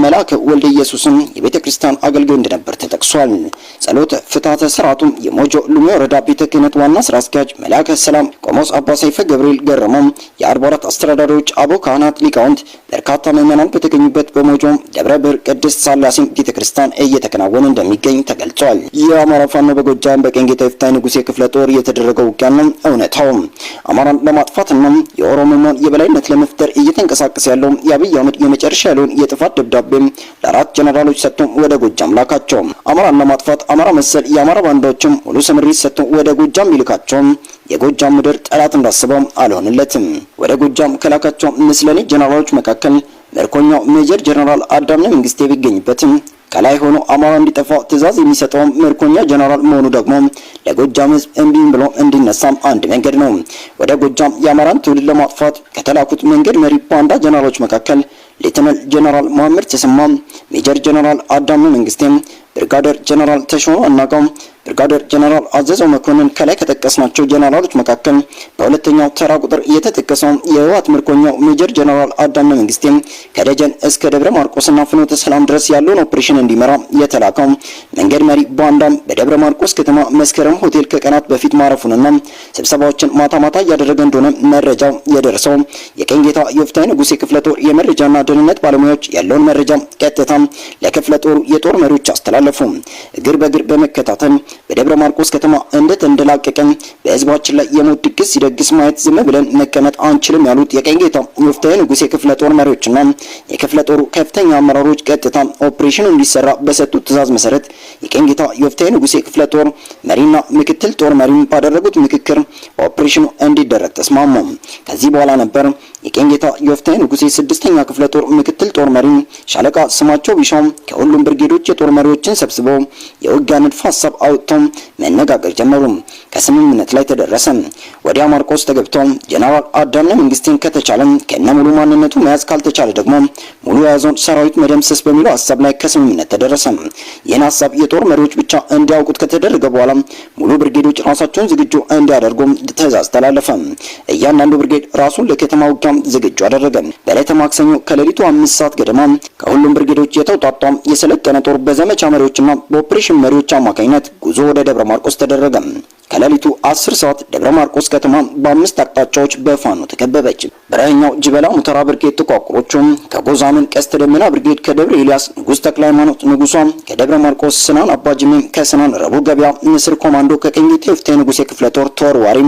መላከ ወልደ ኢየሱስም የቤተ ክርስቲያን አገልጋይ እንደነበር ተጠቅሷል። ጸሎተ ፍትሐተ ሥርዓቱ የሞጆ ሉሜ ወረዳ ቤተ ክህነት ዋና ስራ አስኪያጅ መላከ ሰላም ቆሞስ አባ ሰይፈ ገብርኤል ገረመው የ44 አስተዳዳሪዎች አቦ ካህናት ሊቃውንት በርካታ ምዕመናን በተገኙበት በሞጆ ደብረ ብር ቅድስት ሥላሴ ቤተ ክርስቲያን እየተከናወነ እንደሚገኝ ተገልጿል። የአማራ ፋኖ በጎጃም በቀኝጌታ ይፍታይ ንጉሴ ክፍለ ጦር የተደረገው ውጊያ ነው እውነታው። አማራን ለማጥፋትና የኦሮሞን የበላይነት ለመፍጠር እየተንቀሳቀሰ ያለው የአብይ አህመድ የመጨረሻ ያለውን የጥፋት ደብዳቤ ለአራት ጀነራሎች ሰጥቶ ወደ ጎጃም ላካቸው። አማራን ለማጥፋት አማራ መሰል የአማራ ባንዳዎችም ሙሉ ስምሪት ሰጥቶ ወደ ጎጃም ይልካቸው። የጎጃም ምድር ጠላት እንዳስበው አልሆነለትም። ወደ ጎጃም ከላካቸው ምስለኔ ጀነራሎች መካከል ምርኮኛው ሜጀር ጀነራል አዳምነ መንግስቴ ቢገኝበትም ከላይ ሆኖ አማራ እንዲጠፋ ትዕዛዝ የሚሰጠው ምርኮኛ ጀነራል መሆኑ ደግሞ ለጎጃም ህዝብ እምቢ ብሎ እንዲነሳም አንድ መንገድ ነው። ወደ ጎጃም የአማራን ትውልድ ለማጥፋት ከተላኩት መንገድ መሪ ባንዳ ጀነራሎች መካከል ሌተናል ጀነራል መሐመድ ተሰማ፣ ሜጀር ጀነራል አዳምነ መንግስቴ፣ ብርጋዴር ጀነራል ተሾመ አናጋው፣ ብርጋዴር ጀነራል አዘዘው መኮንን ከላይ ከተጠቀስናቸው ጀነራሎች መካከል በሁለተኛው ተራ ቁጥር የተጠቀሰው የህወሓት ምርኮኛው ሜጀር ጀነራል አዳምነ መንግስቴ ከደጀን እስከ ደብረ ማርቆስና ፍኖተ ሰላም ድረስ ያለውን ኦፕሬሽን እንዲመራ የተላከው መንገድ መሪ ባንዳም በደብረ ማርቆስ ከተማ መስከረም ሆቴል ከቀናት በፊት ማረፉንና ስብሰባዎችን ማታ ማታ እያደረገ እንደሆነ መረጃው የደረሰው የቀኝጌታ ይፍታይ ንጉሴ ክፍለ ጦር የመረጃና ደህንነት ባለሙያዎች ያለውን መረጃ ቀጥታ ለክፍለ ጦሩ የጦር መሪዎች አስተላለፉ። እግር በእግር በመከታተል በደብረ ማርቆስ ከተማ እንደተንደላቀቀን በህዝባችን ላይ የሞት ድግስ ሲደግስ ማየት ዝም ብለን መቀመጥ አንችልም ያሉት የቀኝጌታ ይፍታይ ንጉሴ ክፍለ ጦር መሪዎችና የክፍለ ጦሩ ከፍተኛ አመራሮች ቀጥታ ኦፕሬሽኑ እንዲሰራ በሰጡት ትዕዛዝ መሰረት የቀኝጌታ ይፍታይ ንጉሴ ክፍለ ጦር መሪና ምክትል ጦር መሪ ባደረጉት ምክክር ኦፕሬሽኑ እንዲደረግ ተስማሙ። ከዚህ በኋላ ነበር የቀኝጌታ ይፍታይ ንጉሴ 6ኛ ክፍለ ጦር ምክትል ጦር መሪ ሻለቃ ስማቸው ቢሻው ከሁሉም ብርጌዶች የጦር መሪዎችን ሰብስበው የውጊያ ንድፍ ሐሳብ አውጥተው መነጋገር ጀመሩ። ከስምምነት ላይ ተደረሰ። ወዲያ ማርቆስ ተገብቶ ጀነራል አዳምነ መንግስቴን ከተቻለ ከነሙሉ ማንነቱ መያዝ ካልተቻለ ደግሞ ሙሉ የያዘውን ሰራዊት መደምሰስ በሚለው ሐሳብ ላይ ከስምምነት ተደረሰ። ይህን ሐሳብ የጦር መሪዎች ብቻ እንዲያውቁት ከተደረገ በኋላ ሙሉ ብርጌዶች ራሳቸውን ዝግጁ እንዲያደርጉ ትዕዛዝ ተላለፈ። እያንዳንዱ ብርጌድ ራሱን ለከተማ ውጊያ ዝግጁ አደረገ። በዕለተ ማክሰኞ ከሌሊቱ 5 ሰዓት ገደማ ከሁሉም ብርጌዶች የተውጣጣ የሰለጠነ ጦር በዘመቻ መሪዎችና በኦፕሬሽን መሪዎች አማካኝነት ጉዞ ወደ ደብረ ማርቆስ ተደረገ። ከሌሊቱ 10 ሰዓት ደብረ ማርቆስ ከተማ በአምስት አቅጣጫዎች በፋኖ ተከበበች። በረኛው ጅበላ ሙተራ ብርጌድ ተቋቁሮቹ ከጎዛምን ቀስተ ደመና ብርጌድ ከደብረ ኤልያስ ንጉስ ተክለ ሃይማኖት ንጉሷ ከደብረ ማርቆስ ስናን አባጅሜ ከስናን ረቡ ገበያ ንስር ኮማንዶ ከቀኝጌታ ይፍታይ ንጉሴ ክፍለ ጦር ተወርዋሪ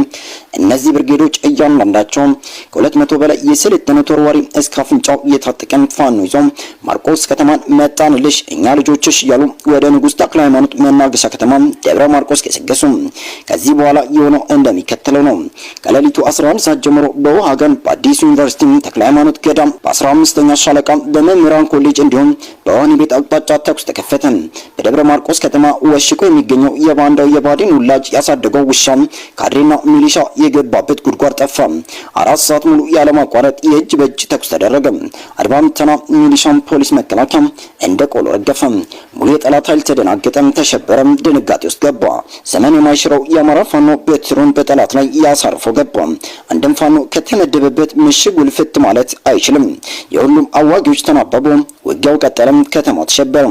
እነዚህ ብርጌዶች እያንዳንዳቸው ከ200 በላይ የሰለጠነ ተወርዋሪ እስከ አፍንጫው የታጠቀን ፋኖ ይዘው ማርቆስ ከተማን መጣንልሽ እኛ ልጆችሽ እያሉ ወደ ንጉስ ተክለ ሃይማኖት መናገሻ ከተማ ደብረ ማርቆስ ገሰገሱ። ከዚህ በኋላ የሆነው እንደሚከተለው ነው። ከሌሊቱ 11 ሰዓት ጀምሮ በውሃገን በአዲስ ዩኒቨርሲቲ ተክለ ሃይማኖት ገዳም በ15ኛ ሻለቃ በመምህራን ኮሌጅ እንዲሁም በወህኒ ቤት አቅጣጫ ተኩስ ተከፈተ። በደብረ ማርቆስ ከተማ ወሽቆ የሚገኘው የባንዳው የባዲን ውላጅ ያሳደገው ውሻ ካድሬና ሚሊሻ የገባበት ጉድጓድ ጠፋ። 4 ሰዓት ሙሉ ያለማቋረጥ የእጅ በእጅ ተኩስ ተደረገ። አድባምተና ሚሊሻም ፖሊስ መከላከያ እንደ ቆሎ ረገፈ። ሙሉ የጠላት ኃይል ተደናገጠ፣ ተሸበረ፣ ድንጋጤ ውስጥ ገባ። ዘመን የማይሽረው የአማራ ፋኖ በትሩን በጠላት ላይ ያሳርፎ ገባ። አንድም ፋኖ ከተመደበበት ምሽግ ውልፍት ማለት አይችልም። የሁሉም አዋጊዎች ተናበቡ። ውጊያው ቀጠለም። ከተማው ተሸበረ።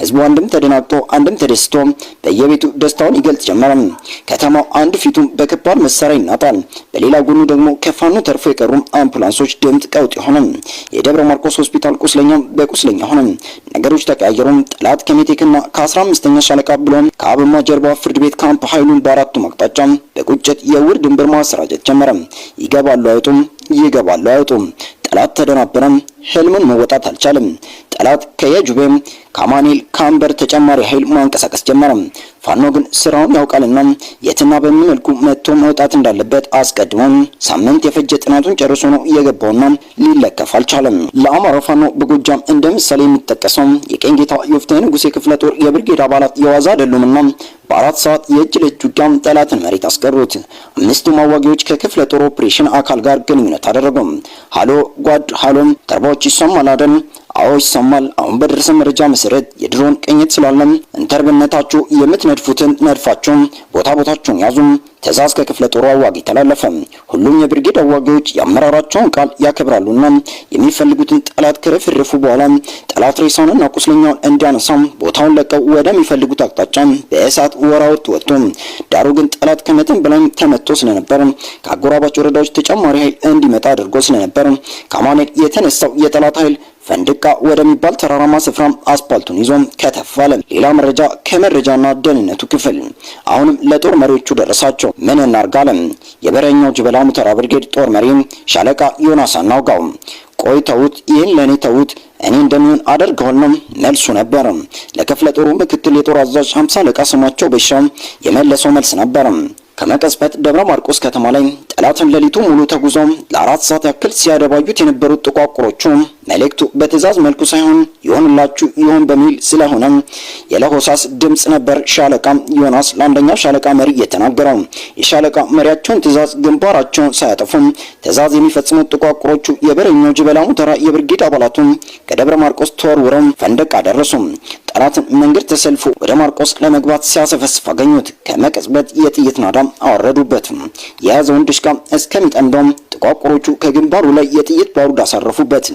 ህዝቡ አንድም ተደናግጦ አንድም ተደስቶ በየቤቱ ደስታውን ይገልጽ ጀመረ። ከተማው አንድ ፊቱን በከባድ መሳሪያ ይናጣል፣ በሌላ ጎኑ ደግሞ ከፋኖ ተርፎ የቀሩ አምቡላንሶች ድምጥ ቀውጥ ሆነ። የደብረ ማርቆስ ሆስፒታል ቁስለኛ በቁስለኛ ሆነ። ነገሮች ተቀያየሩ። ጠላት ከሜቴክና ከ15ኛ ሻለቃ ብሎ ከአብማ ጀርባ ፍርድ ቤት ካምፕ ኃይሉን በአራቱ አቅጣጫ በቁጭት የውር ድንበር ማሰራጨት ጀመረ። ይገባሉ አይወጡም፣ ይገባሉ አይወጡም። ጠላት ተደናበረ። ህልምን መወጣት አልቻለም። ጠላት ከየጁቤም ከማኔል ካምበር ተጨማሪ ኃይል ማንቀሳቀስ ጀመረ። ፋኖ ግን ስራውን ያውቃልና የትና በምን መልኩ መጥቶ መውጣት እንዳለበት አስቀድሞ ሳምንት የፈጀ ጥናቱን ጨርሶ ነው የገባውና ሊለከፍ አልቻለም። ለአማራ ፋኖ በጎጃም እንደ ምሳሌ የሚጠቀሰው የቀኝጌታ ይፍታይ ንጉሴ ክፍለ ጦር የብርጌድ አባላት የዋዛ አይደሉምና በ4 ሰዓት የእጅ ለእጅ ውጊያ ጠላትን መሬት አስቀሩት። 5ቱ ማዋጊዎች ከክፍለ ጦር ኦፕሬሽን አካል ጋር ግንኙነት አደረጉ። ሃሎ ጓድ ሃሎም ተርባዎች ይሰማል አይደል? አዎ ይሰማል። አሁን በደረሰ መረጃ መሰረት የድሮን ቅኝት ስላለም ኢንተርብነታችሁ የምትነድፉትን ነድፋችሁ ቦታቸውን ያዙ ትዕዛዝ ከክፍለ ጦሩ አዋጊ ተላለፈ። ሁሉም የብርጌድ አዋጊዎች የአመራራቸውን ቃል ያከብራሉና የሚፈልጉትን ጠላት ከረፈረፉ በኋላ ጠላት ሬሳውንና ቁስለኛውን እንዲያነሳ ቦታውን ለቀው ወደሚፈልጉት አቅጣጫ በእሳት ወራውት ወጡ። ዳሩ ግን ጠላት ከመጠን በላይ ተመቶ ስለነበር ከአጎራባች ወረዳዎች ተጨማሪ ኃይል እንዲመጣ አድርጎ ስለነበር ከአማኑኤል የተነሳው የጠላት ኃይል ፈንድቃ ወደሚባል ተራራማ ስፍራ አስፓልቱን ይዞ ከተፋለ። ሌላ መረጃ ከመረጃና ደህንነቱ ክፍል አሁንም ለጦር መሪዎቹ ደረሳቸው። ምን እናርጋለን? የበረኛው ጅበላ ሙተራ ብርጌድ ጦር መሪ ሻለቃ ዮናስ አናውጋው ቆይ ተውት፣ ይህን ለኔ ተውት፣ እኔ እንደምን አደርገዋለሁ መልሱ ነበር። ለክፍለ ጦሩ ምክትል የጦር አዛዥ 50 አለቃ ስማቸው በሻ የመለሰው መልስ ነበር። ከመቀስበት ደብረ ማርቆስ ከተማ ላይ ጠላትን ሌሊቱ ሙሉ ተጉዘው ለ4 ሰዓት ያክል ሲያደባዩት የነበሩት ጥቋቁሮቹ መልእክቱ በትዕዛዝ መልኩ ሳይሆን ይሆንላችሁ ይሆን በሚል ስለሆነ የለሆሳስ ድምጽ ነበር ሻለቃ ዮናስ ለአንደኛው ሻለቃ መሪ የተናገረው። የሻለቃ መሪያቸውን ትዕዛዝ ግንባራቸውን ሳያጠፉ ትዕዛዝ የሚፈጽሙት ጥቋቁሮቹ የበረኛው ጅበላ ሙተራ የብርጌድ አባላቱ ከደብረ ማርቆስ ተወርውረው ፈንደቅ አደረሱ። ጠላትን መንገድ ተሰልፎ ወደ ማርቆስ ለመግባት ሲያሰፈስፍ አገኙት። ከመቀስበት የጥይት ናዳ አወረዱበት። የያዘውን ድሽቃ እስከሚጠምደው ጥቋቁሮቹ ከግንባሩ ላይ የጥይት ባሩድ አሳረፉበት።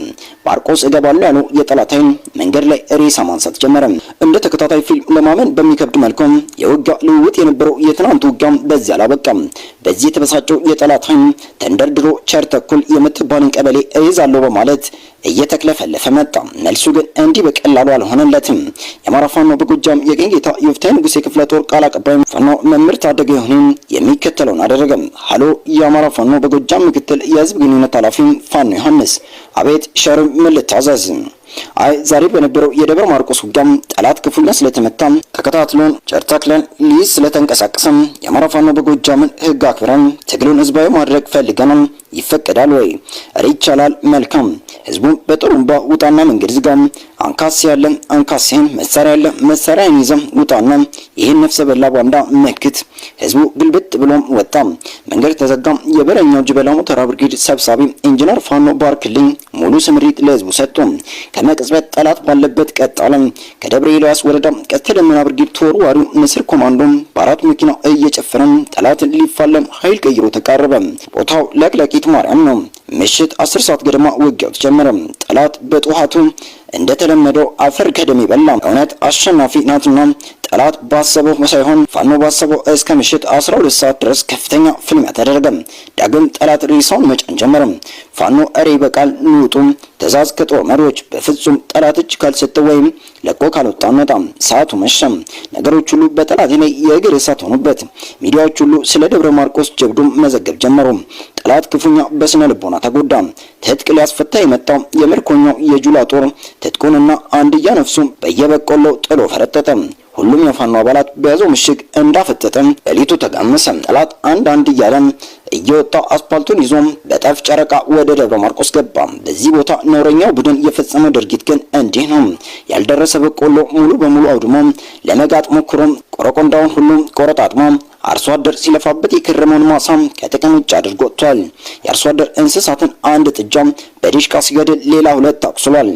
ማርቆስ እገባለሁ ያለው የጠላት ኃይል መንገድ ላይ ሬሳ ማንሳት ጀመረ። እንደ ተከታታይ ፊልም ለማመን በሚከብድ መልኩ የውጊያ ልውውጥ የነበረው የትናንት ውጊያ በዚያ አላበቃም። በዚህ የተበሳጨው የጠላት ኃይል ተንደርድሮ ቸር ተኩል የምትባልን ቀበሌ እይዛለሁ በማለት እየተክለፈለፈ መጣ። መልሱ ግን እንዲህ በቀላሉ አልሆነለትም። የአማራ ፋኖ በጎጃም የቀኝጌታ የወፍታዊ ንጉሴ ክፍለ ጦር ቃል አቀባይ ፋኖ መምህር ታደገ ይሁን የሚከተለውን አደረገ። ሃሎ የአማራ ፋኖ በጎጃም ምክትል የህዝብ ግንኙነት ኃላፊ ፋኖ ዮሐንስ። አቤት ሸር ምን ልታዘዝ? አይ ዛሬ በነበረው የደብረ ማርቆስ ውጊያ ጠላት ክፉኛ ስለተመታ ተከታትሎን ጨርታክለን ሊዝ ስለተንቀሳቀሰም የአማራ ፋኖ በጎጃምን ህግ አክብረን ትግሉን ህዝባዊ ማድረግ ፈልገናል። ይፈቀዳል ወይ? አረ ይቻላል። መልካም። ህዝቡን በጥሩምባ ውጣና መንገድ ዝጋ። አንካሴ ያለ አንካሴን፣ መሳሪያ ያለ መሳሪያን ይዘ ውጣና ይህን ነፍሰ በላ ባንዳ መክት። ህዝቡ ግልብጥ ብሎም ወጣ። መንገድ ተዘጋ። የበረኛው ጅበላ ሙተራ ብርጌድ ሰብሳቢ ኢንጂነር ፋኖ ባርክልኝ ሙሉ ስምሪት ለህዝቡ ሰጡ። ከመቅጽበት ጠላት ባለበት ቀጣለ። ከደብረ ኤልያስ ወረዳ ቀስተ ደመና ብርጌድ ተወርዋሪው ንስር ኮማንዶ በአራት መኪና እየጨፈረ ጠላትን ሊፋለም ኃይል ቀይሮ ተቃረበ። ቦታው ለቅለቂት ማርያም ነው። ምሽት 10 ሰዓት ገደማ ውጊያው ተጀመረ። ጠላት በጧቱ እንደተለመደው አፈር ከደም ይበላ። እውነት አሸናፊ ናትና ጠላት ባሰበው ሳይሆን ፋኖ ባሰበው እስከ ምሽት 12 ሰዓት ድረስ ከፍተኛ ፍልሚያ ተደረገ። ዳግም ጠላት ሬሳውን መጫን ጀመረ። ፋኖ እሬ በቃል ንውጡ ትዕዛዝ ከጦር መሪዎች በፍጹም ጠላት እጅ ካልሰጠ ወይም ለቆ ካልወጣ አንወጣም። ሰዓቱ መሸም። ነገሮች ሁሉ በጠላት ላይ የእግር እሳት ሆኑበት። ሚዲያዎች ሁሉ ስለ ደብረ ማርቆስ ጀብዱ መዘገብ ጀመሩ። ጠላት ክፉኛ በስነ ልቦና ተጎዳ። ትጥቅ ሊያስፈታ የመጣው የምርኮኛው የጁላ ጦር ትጥቁንና አንድያ ነፍሱን በየበቆለው ጥሎ ፈረጠጠ። ሁሉም የፋኖ አባላት በያዘው ምሽግ እንዳፈጠጠ ሌሊቱ ተጋመሰ። ጠላት አንድ እያለ እየወጣ አስፓልቱን ይዞ በጠፍ ጨረቃ ወደ ደብረ ማርቆስ ገባ። በዚህ ቦታ ነውረኛው ቡድን የፈጸመው ድርጊት ግን እንዲህ ነው። ያልደረሰ በቆሎ ሙሉ በሙሉ አውድሞ ለመጋጥ ሞክሮ ቆረቆንዳውን ሁሉ ቆረጣጥሞ አርሶ አደር ሲለፋበት የከረመውን ማሳ ከጥቅም ውጭ አድርጎ ወጥቷል። የአርሶ አደር እንስሳትን አንድ ጥጃ በዲሽቃ ሲገድል ሌላ 2 አቁስሏል።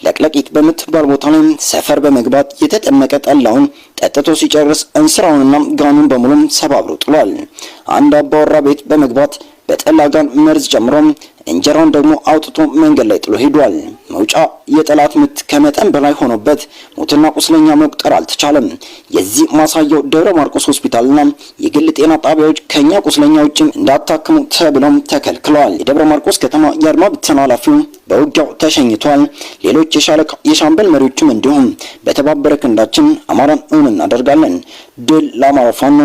ለቅለቂት በምትባል ቦታ ላይ ሰፈር በመግባት የተጠመቀ ጠላውን ጠጥቶ ሲጨርስ እንስራውንና ጋኑን በሙሉ ሰባብሮ ጥሏል። አንድ አባወራ ቤት በመግባት በጠላ ጋን መርዝ ጨምሮ እንጀራውን ደግሞ አውጥቶ መንገድ ላይ ጥሎ ሄዷል። መውጫ የጠላት ምት ከመጠን በላይ ሆኖበት ሞትና ቁስለኛ መቁጠር አልተቻለም። የዚህ ማሳያው ደብረ ማርቆስ ሆስፒታልና የግል ጤና ጣቢያዎች ከኛ ቁስለኛ ውጭ እንዳታክሙ ተብለው ተከልክለዋል። የደብረ ማርቆስ ከተማ የአድማ ብተና ኃላፊው በውጊያው ተሸኝቷል። ሌሎች የሻምበል መሪዎችም እንዲሁም በተባበረ ክንዳችን አማራን እውን እናደርጋለን። ድል ለአማራ ፋኖ፣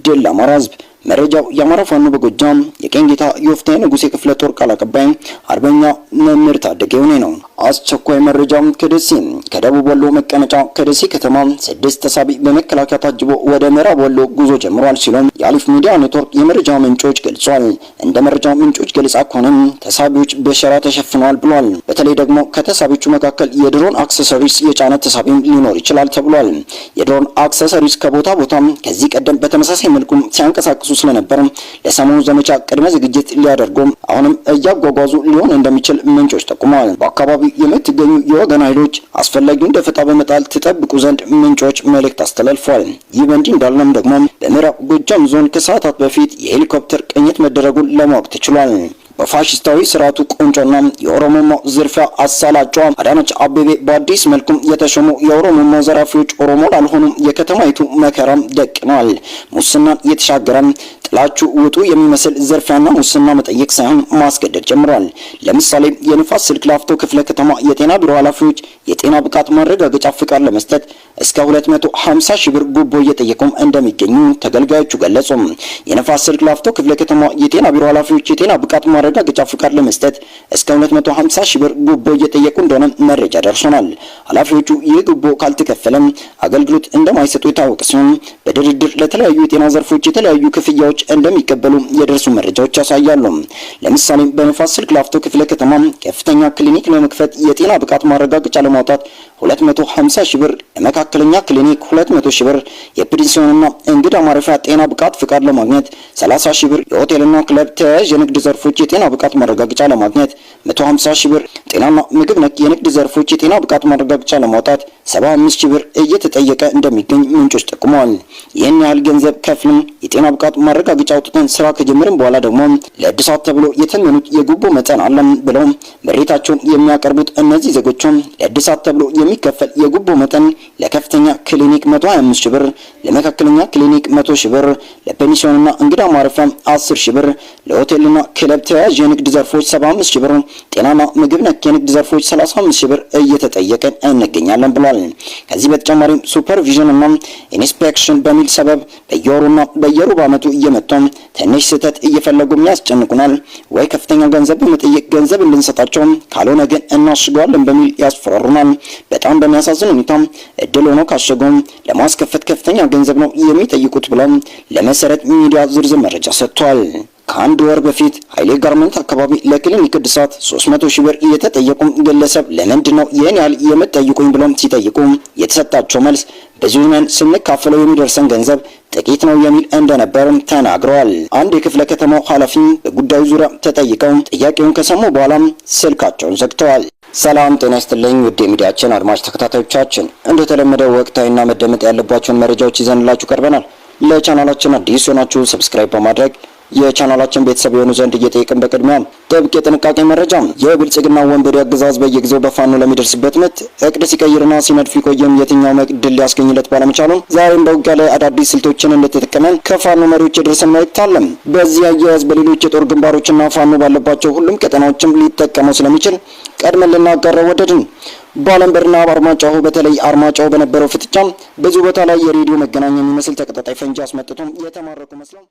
ድል ለአማራ ህዝብ። መረጃው የአማራ ፋኖ በጎጃም የቀኝጌታ የወፍታዊ ንጉሴ ክፍለ ጦር ቃል አቀባይ አርበኛ መምህር ታደገ ይሁኔ ነው። አስቸኳይ መረጃ ከደሴ ከደቡብ ወሎ መቀመጫ ከደሴ ከተማ 6 ተሳቢ በመከላከያ ታጅቦ ወደ ምዕራብ ወሎ ጉዞ ጀምሯል ሲሉ የአሊፍ ሚዲያ ኔትወርክ የመረጃ ምንጮች ገልጿል። እንደ መረጃ ምንጮች ገለጻ ከሆነ ተሳቢዎች በሸራ ተሸፍነዋል ብሏል። በተለይ ደግሞ ከተሳቢዎቹ መካከል የድሮን አክሰሰሪስ የጫነ ተሳቢ ሊኖር ይችላል ተብሏል። የድሮን አክሰሰሪስ ከቦታ ቦታ ከዚህ ቀደም በተመሳሳይ መልኩ ሲያንቀሳቅሱ ስለነበር ለሰሞኑ ዘመቻ ቅድመ ዝግጅት ሊያደርጉ አሁንም እያጓጓዙ ሊሆን እንደሚችል ምንጮች ጠቁመዋል። በአካባቢው የምትገኙ የወገን ኃይሎች አስፈላጊውን ደፈጣ በመጣል ትጠብቁ ዘንድ ምንጮች መልእክት አስተላልፈዋል። ይህ በእንዲህ እንዳለም ደግሞ በምዕራብ ጎጃም ዞን ከሰዓታት በፊት የሄሊኮፕተር ቅኝት መደረጉን ለማወቅ ተችሏል። በፋሽስታዊ ስርዓቱ ቁንጮና የኦሮሞማ ዝርፊያ አሳላጯ አዳነች አቤቤ በአዲስ መልኩም የተሾሙ የኦሮሞማ ዘራፊዎች ኦሮሞ ላልሆኑ የከተማይቱ መከራ ደቅነዋል። ሙስናን የተሻገረ ጥላችሁ ውጡ የሚመስል ዝርፊያና ሙስና መጠየቅ ሳይሆን ማስገደድ ጀምሯል። ለምሳሌ የንፋስ ስልክ ላፍቶ ክፍለ ከተማ የጤና ቢሮ ኃላፊዎች የጤና ብቃት ማረጋገጫ ፍቃድ ለመስጠት እስከ 250 ሺህ ብር ጉቦ እየጠየቁም እንደሚገኙ ተገልጋዮቹ ገለጹ። የንፋስ ስልክ ላፍቶ ክፍለ ከተማ የጤና ቢሮ ኃላፊዎች የጤና ብቃት ማረጋገጫ ፍቃድ ለመስጠት እስከ 250 ሺህ ብር ጉቦ እየጠየቁ እንደሆነ መረጃ ደርሶናል። ኃላፊዎቹ ይህ ጉቦ ካልተከፈለ አገልግሎት እንደማይሰጡ የታወቀ ሲሆን በድርድር ለተለያዩ የጤና ዘርፎች የተለያዩ ክፍያዎች እንደሚቀበሉ የደረሱ መረጃዎች ያሳያሉ። ለምሳሌ በንፋስ ስልክ ላፍቶ ክፍለ ከተማ ከፍተኛ ክሊኒክ ለመክፈት የጤና ብቃት ማረጋገጫ ለማውጣት 250 ሺህ ብር፣ ለመካከለኛ ክሊኒክ 200 ሺህ ብር፣ የፔንሲዮንና እንግዳ ማረፊያ ጤና ብቃት ፍቃድ ለማግኘት 30 ሺህ ብር፣ የሆቴልና ክለብ ተያያዥ የንግድ ዘርፎች የጤና ብቃት ማረጋገጫ ለማግኘት 150 ሺህ ብር፣ ጤናና ምግብ ነክ የንግድ ዘርፎች የጤና ብቃት ማረጋገጫ ለማውጣት 75 ሺህ ብር እየተጠየቀ እንደሚገኝ ምንጮች ጠቁመዋል። ይህን ያህል ገንዘብ ከፍልም የጤና ብቃት ማረጋገጫ አውጥተን ስራ ከጀመርን በኋላ ደግሞ ለእድሳት ተብሎ የተመኑት የጉቦ መጠን አለም ብለው ምሬታቸውን የሚያቀርቡት እነዚህ ዜጎችም ለእድሳት ተብሎ የሚከፈል የጉቦ መጠን ለከፍተኛ ክሊኒክ 125 ሺህ ብር፣ ለመካከለኛ ክሊኒክ 100 ሺህ ብር፣ ለፔንሲዮንና እንግዳ ማረፊያ 10 ሺህ ብር፣ ለሆቴልና ክለብ ተያያዥ የንግድ ዘርፎች 75 ሺህ ብር፣ ጤናና ምግብ ነክ የንግድ ዘርፎች 35 ሺህ ብር እየተጠየቀ እንገኛለን ብሏል። ከዚህ በተጨማሪም ሱፐርቪዥን እና ኢንስፔክሽን በሚል ሰበብ በየወሩና በየሩብ ዓመቱ እየመጡ ትንሽ ስህተት እየፈለጉም ያስጨንቁናል ወይ ከፍተኛ ገንዘብ በመጠየቅ ገንዘብ እንድንሰጣቸው ካልሆነ ግን እናሽገዋለን በሚል ያስፈራሩናል። በጣም በሚያሳዝን ሁኔታ እድል ሆኖ ካሸጉም ለማስከፈት ከፍተኛ ገንዘብ ነው የሚጠይቁት ብለው ለመሰረት ሚዲያ ዝርዝር መረጃ ሰጥቷል። ከአንድ ወር በፊት ኃይሌ ጋርመንት አካባቢ ለክሊኒክ እድሳት 300 ሺህ ብር እየተጠየቁ ግለሰብ ለምንድን ነው ይህን ያህል የምትጠይቁኝ ብለው ሲጠይቁ የተሰጣቸው መልስ ብዙ ነን ስንካፈለው የሚደርሰን ገንዘብ ጥቂት ነው የሚል እንደነበር ተናግረዋል። አንድ የክፍለ ከተማው ኃላፊ በጉዳዩ ዙሪያ ተጠይቀው ጥያቄውን ከሰሙ በኋላ ስልካቸውን ዘግተዋል። ሰላም ጤና ይስጥልኝ ውድ የሚዲያችን አድማጭ ተከታታዮቻችን፣ እንደተለመደው ወቅታዊና መደመጥ ያለባቸውን መረጃዎች ይዘንላችሁ ቀርበናል። ለቻናላችን አዲስ ሆናችሁ ሰብስክራይብ በማድረግ የቻናላችን ቤተሰብ የሆኑ ዘንድ እየጠየቅን በቅድሚያ ጥብቅ የጥንቃቄ መረጃ የብልጽግና ወንበዴ አገዛዝ በየጊዜው በፋኖ ለሚደርስበት ምት እቅድ ሲቀይርና ሲነድፍ ቆየም የትኛው ድል ሊያስገኝለት ባለመቻሉ ዛሬም በውጊያ ላይ አዳዲስ ስልቶችን እንደተጠቀመ ከፋኖ መሪዎች የደረሰን መልእክት አለ። በዚህ አያያዝ በሌሎች የጦር ግንባሮችና ፋኖ ባለባቸው ሁሉም ቀጠናዎችም ሊጠቀመው ስለሚችል ቀድመን ልናጋራው ወደድን። ባለንበርና አርማጫው በተለይ አርማጫው በነበረው ፍጥጫ ብዙ ቦታ ላይ የሬዲዮ መገናኛ የሚመስል ተቀጣጣይ ፈንጂ አስመጥቶ የተማረኩ መስለው